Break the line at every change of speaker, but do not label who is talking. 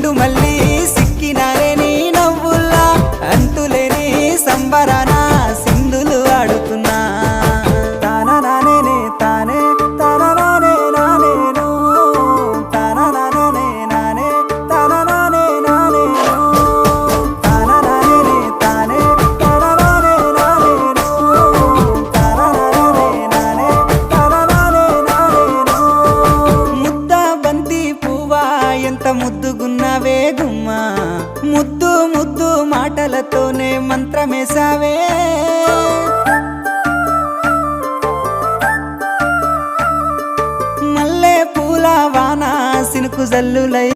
చెండు మళ్ళీ సిక్కినారే నీ నవ్వుల్లా అంతులేని సంబరాన సింధులు ఆడుతున్నా తాననానే తానే తాననానే నానేను తాననానే నానే తాననానే నానేను తాననానే తానే తాననానే నానేను తాననానే నానే తాననానే నానేను ముద్ద బంతి పువ్వా ఎంత ముద్దుగున్నావే గుమ్మా ముద్దు ముద్దు మాటలతోనే మంత్రమేసావే మల్లె పూల వాన సినుకు జల్లులై